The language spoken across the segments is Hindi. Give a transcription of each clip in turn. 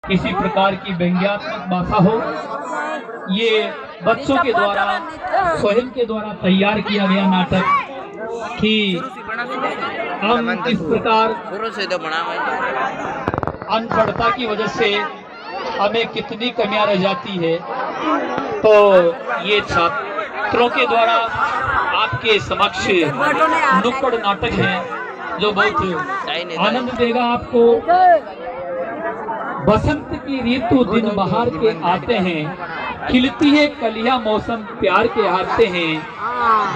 किसी प्रकार की व्यंग्यात्मक भाषा हो। ये बच्चों के द्वारा स्वयं के द्वारा तैयार किया गया नाटक कि हम किस प्रकार अनपढ़ता की वजह से हमें कितनी कमियां रह जाती है। तो ये छात्रों के द्वारा आपके समक्ष नुक्कड़ नाटक है जो बहुत आनंद देगा आपको। बसंत की ऋतु दिन बहार के आते हैं, खिलती है कलियां मौसम प्यार के आते हैं।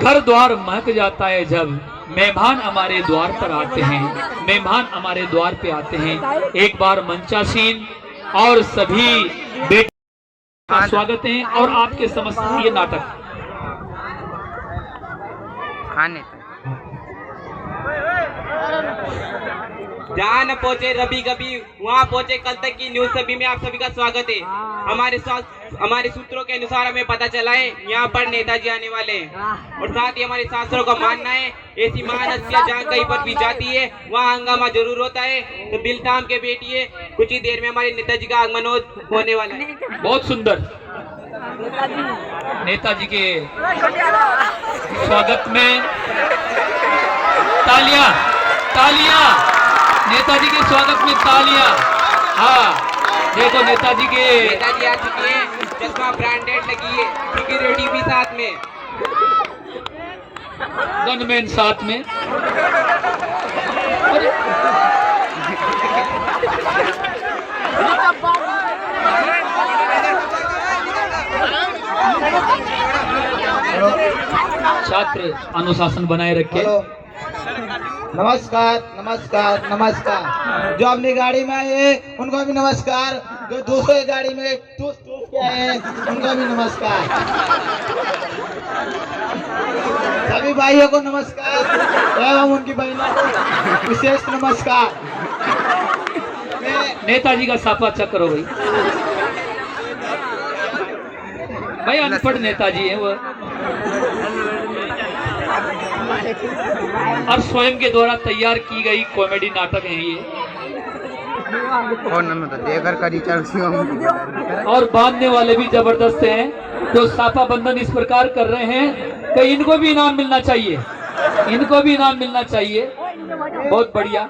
घर द्वार महक जाता है जब मेहमान हमारे द्वार पर आते हैं, मेहमान हमारे द्वार पे आते हैं। एक बार मंचासीन और सभी बेटे का स्वागत है और आपके समस्त ये नाटक खाने जहाँ न पहुँचे रवि कभी वहाँ पहुँचे कल तक की न्यूज सभी में आप सभी का स्वागत है। हमारे सूत्रों के अनुसार हमें पता चला है यहाँ पर नेताजी आने वाले हैं और साथ ही हमारे शास्त्रों का मानना है ऐसी महान हस्तियां जहाँ कहीं पर भी जाती है वहाँ हंगामा जरूर होता है। तो दिल थाम के बैठिए, कुछ ही देर में हमारे नेताजी का आगमन होने वाला है। बहुत सुंदर नेताजी के स्वागत में तालियां तालियां, नेताजी के स्वागत में तालियां। हाँ देखो नेताजी आ चुके हैं, चश्मा ब्रांडेड लगी है, सिक्योरिटी भी साथ में, गनमैन साथ में। छात्र अनुशासन बनाए रखे। नमस्कार नमस्कार नमस्कार। जो अपनी गाड़ी में आए उनको भी नमस्कार, जो दूसरे गाड़ी में टूस के आए उनको भी नमस्कार। सभी भाइयों को नमस्कार एवं उनकी बहनों को विशेष नमस्कार। नेताजी का साफा चेक करो भाई अनपढ़ नेताजी है वो और स्वयं के द्वारा तैयार की गई कॉमेडी नाटक है ये। और बांधने वाले भी जबरदस्त हैं जो साफा बंधन इस प्रकार कर रहे हैं कि इनको भी इनाम मिलना चाहिए, इनको भी इनाम मिलना चाहिए। बहुत बढ़िया।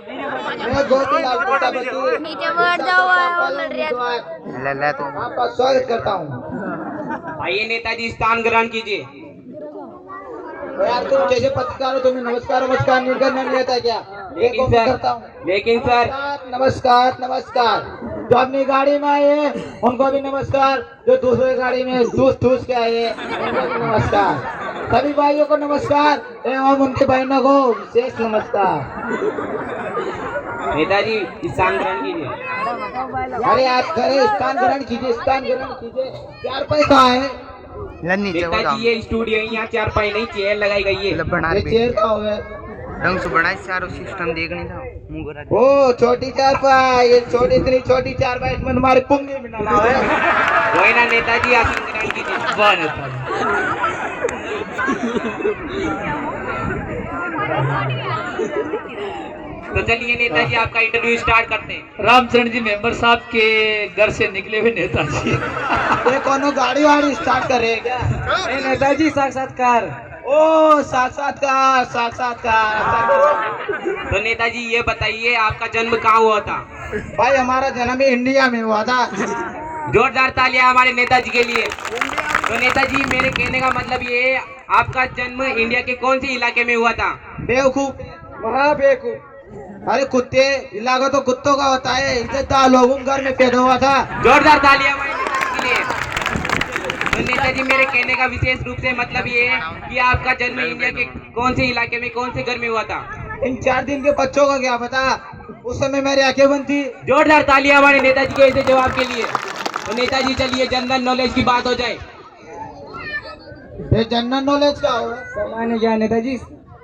आपका स्वागत करता हूँ। आइए नेताजी स्थान ग्रहण कीजिए। यार तुम जैसे पत्रकार हो, तुम्हें नमस्कार नमस्कार नहीं करना नहीं आता क्या? लेकिन सर नमस्कार नमस्कार। जो अपनी गाड़ी में आए उनको भी नमस्कार, जो दूसरे गाड़ी में ठूस के आए उनको भी नमस्कार। सभी भाइयों को नमस्कार एवं उनकी बहनों को विशेष नमस्कार। नेताजी स्थान ग्रहण कीजिए। अरे आप करे स्थान ग्रहण कीजिए, स्थान ग्रहण कीजिए। 4 पैसा है नेताजी ये स्टूडियो यहाँ 4 पाई नहीं चेयर लगाई गई है। चेयर का होगा ढंग से बड़ा सारो सिस्टम देखने था। ओ छोटी 4 पाई, ये छोटी इतनी छोटी 4 पाई में तुम्हारी पुंगी भी ना है। वही ना नेताजी आसन ग्रहण कीजिए। वाह नेताजी। तो चलिए नेताजी आपका इंटरव्यू स्टार्ट करते हैं। रामचरण जी मेंबर साहब के घर से निकले हुए नेताजी। ये कौन गाड़ी स्टार्ट कर रहे हैं क्या? नेताजी साक्षात्कार। ओ साक्षात्कार साक्षात्कार। तो नेताजी ये बताइए आपका जन्म कहाँ हुआ था? भाई हमारा जन्म इंडिया में हुआ था। जोरदार तालियां हमारे नेताजी के लिए। तो नेताजी मेरे कहने का मतलब ये है आपका जन्म इंडिया के कौन से इलाके में हुआ था? बेवकूफ, वहाँ बेवकूफ। अरे कुत्ते इलाका तो कुत्तों का होता है, इज्जतदार लोगों घर में पैदा हुआ था। जोरदार तालियां हमारे नेताजी के लिए। तो नेताजी मेरे कहने का विशेष रूप से मतलब ये है कि आपका जन्म इंडिया के कौन से इलाके में कौन से घर में हुआ था? इन 4 दिन के बच्चों का क्या पता, उस समय मेरी आंखें बंद थी। जोरदार तालियां हमारे नेताजी के ऐसे जवाब के लिए। तो नेताजी चलिए जनरल नॉलेज की बात हो जाए। ये जनरल नॉलेज का हो? सामान्य ज्ञान नेताजी।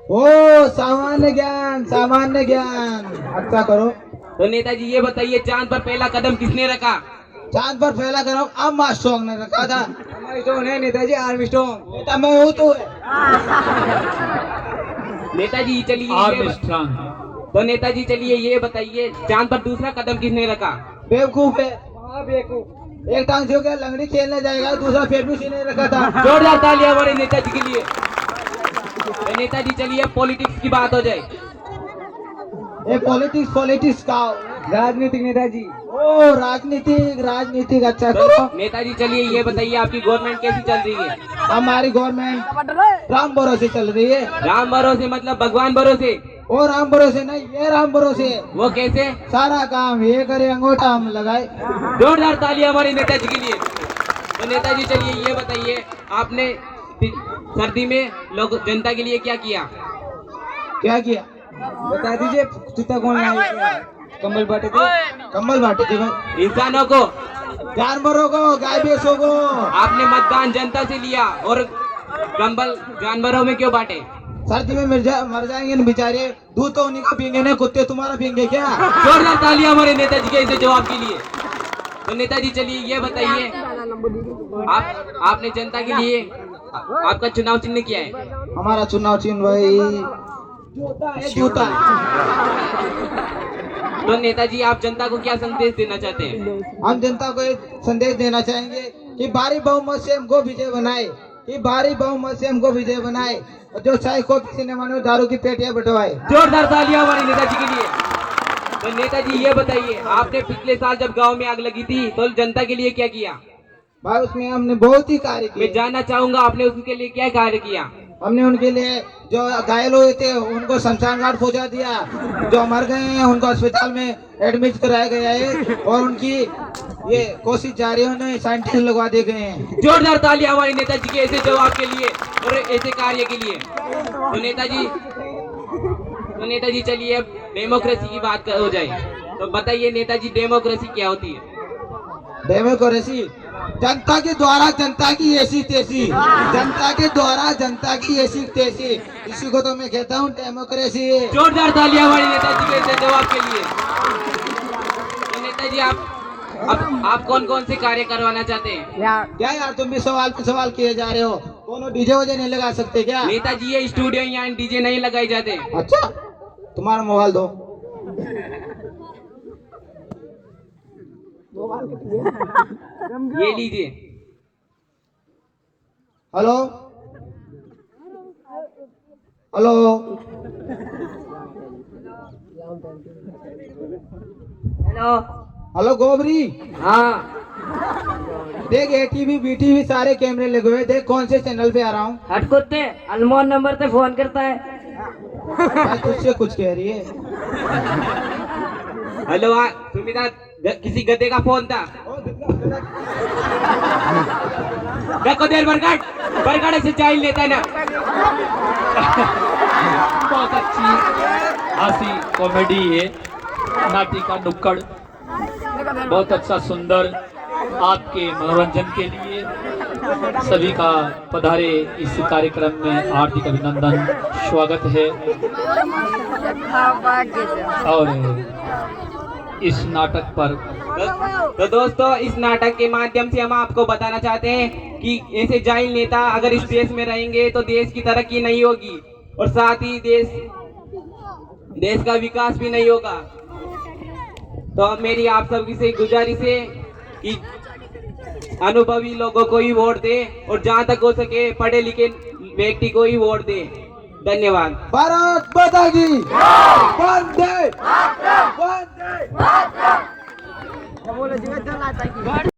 ओ सामान्य ज्ञान, सामान्य ज्ञान। अच्छा करो। तो नेताजी ये बताइए चांद पर पहला कदम किसने रखा? चांद पर पहला कदम आर्मस्ट्रांग ने रखा था। आर्मस्ट्रांग है नेताजी, आर्मस्ट्रांग। बेटा मैं हूँ तो नेताजी चलिए तो नेताजी चलिए ये बताइए चांद पर दूसरा कदम किसने रखा? बेवकूफ है। एक टांग जो क्या लंगड़ी खेलने जाएगा, दूसरा फिर भी सीने रखा था। जोरदार तालियां हमारे नेताजी के लिए। तो नेताजी चलिए पॉलिटिक्स की बात हो जाए। ये पॉलिटिक्स का राजनीतिक नेताजी। ओ राजनीतिक अच्छा करो। नेताजी चलिए ये बताइए आपकी गवर्नमेंट कैसी चल रही है? हमारी गवर्नमेंट राम भरोसे चल रही है। राम भरोसे मतलब भगवान भरोसे? ओ राम भरोसे नहीं, ये राम भरोसे। वो कैसे? सारा काम ये करे, अंगूठा हम लगाए। जोरदार तालियां हमारे नेताजी के लिए। तो नेताजी चलिए ये बताइए आपने सर्दी में लोग जनता के लिए क्या किया? क्या किया बता दीजिए। जूता कौन लाए? कंबल बांटे थे। कंबल बांटे थे भाई, इंसानों को, जानवरों को, गाय भैंसों को। आपने मतदान जनता से लिया और कंबल जानवरों में क्यों बांटे? सर्दी में मर जाएंगे न बेचारे, दूध तो उन्हीं का पीएंगे ना, कुत्ते तुम्हारा पीएंगे क्या? जोरदार तालियां हमारे नेताजी के इस जवाब के लिए। तो नेताजी चलिए ये बताइए आपने जनता के लिए आपका चुनाव चिन्ह क्या है? हमारा चुनाव चिन्ह भाई जूता है। तो नेताजी आप जनता को क्या संदेश देना चाहते हैं? हम जनता को एक संदेश देना चाहेंगे कि भारी बहुमत से हमको विजय बनाए, कि भारी बहुमत से हमको विजय बनाए, और जो चाहे को सिनेमा में दारू की पेटियां बंटवाए। जोरदार तालियां हमारे नेताजी के लिए। तो नेताजी ये बताइए आपने पिछले साल जब गांव में आग लगी थी तो जनता के लिए क्या किया? भाई उसमें हमने बहुत ही कार्य मैं किए। जानना चाहूंगा आपने उसके लिए क्या कार्य किया? हमने उनके लिए जो घायल हुए थे उनको शमशान घाट पहुंचा दिया, जो मर गए हैं उनको अस्पताल में एडमिट कराया गया है, और उनकी ये कोशिश जारी है, साइंटिस्ट लगवा दिए गए हैं। जोरदार तालियां हमारे नेताजी के ऐसे जवाब के लिए और ऐसे कार्य के लिए। तो नेताजी चलिए अब डेमोक्रेसी की बात हो जाए। तो बताइए नेताजी डेमोक्रेसी क्या होती है? डेमोक्रेसी जनता के द्वारा जनता की ऐसी तैसी, जनता के द्वारा जनता की ऐसी तैसी, इसी को तो मैं कहता हूँ डेमोक्रेसी। जोरदार तालियां हमारे नेताजी के ऐसे जवाब के लिए। तो नेताजी आप कौन कौन से कार्य करवाना चाहते हैं? क्या यार तुम भी सवाल पे सवाल किए जा रहे हो? कोनो डीजे वजे नहीं लगा सकते क्या? नेताजी ये स्टूडियो यहाँ डीजे नहीं लगाए जाते। अच्छा, तुम्हारा मोबाइल दो। ये लीजिए। Hello hello hello. हेलो गोबरी, हाँ देख ATV BTV सारे कैमरे लगे हुए, देख कौन से चैनल पे आ रहा हूँ। हट कुत्ते, अनमोल नंबर से फोन करता है। मैं तुझसे कुछ कह रही है। हेलो सुमिता, किसी गधे का फोन था। देखो देर बरगढ़ ऐसे चाइल लेता है ना। बहुत अच्छी हंसी कॉमेडी है, नाटिका नुक्कड़, बहुत अच्छा सुंदर आपके मनोरंजन के लिए सभी का पधारे इस कार्यक्रम में हार्दिक अभिनंदन, स्वागत है। और इस नाटक पर तो दोस्तों इस नाटक के माध्यम से हम आपको बताना चाहते हैं कि ऐसे जाहिल नेता अगर स्टेज में रहेंगे तो देश की तरक्की नहीं होगी और साथ ही देश का विकास भी नहीं होगा। तो अब मेरी आप सबकी से गुजारिश है कि अनुभवी लोगों को ही वोट दे और जहां तक हो सके पढ़े लिखे व्यक्ति को ही वोट दे। धन्यवाद। भारत माता की वंदे वंदे।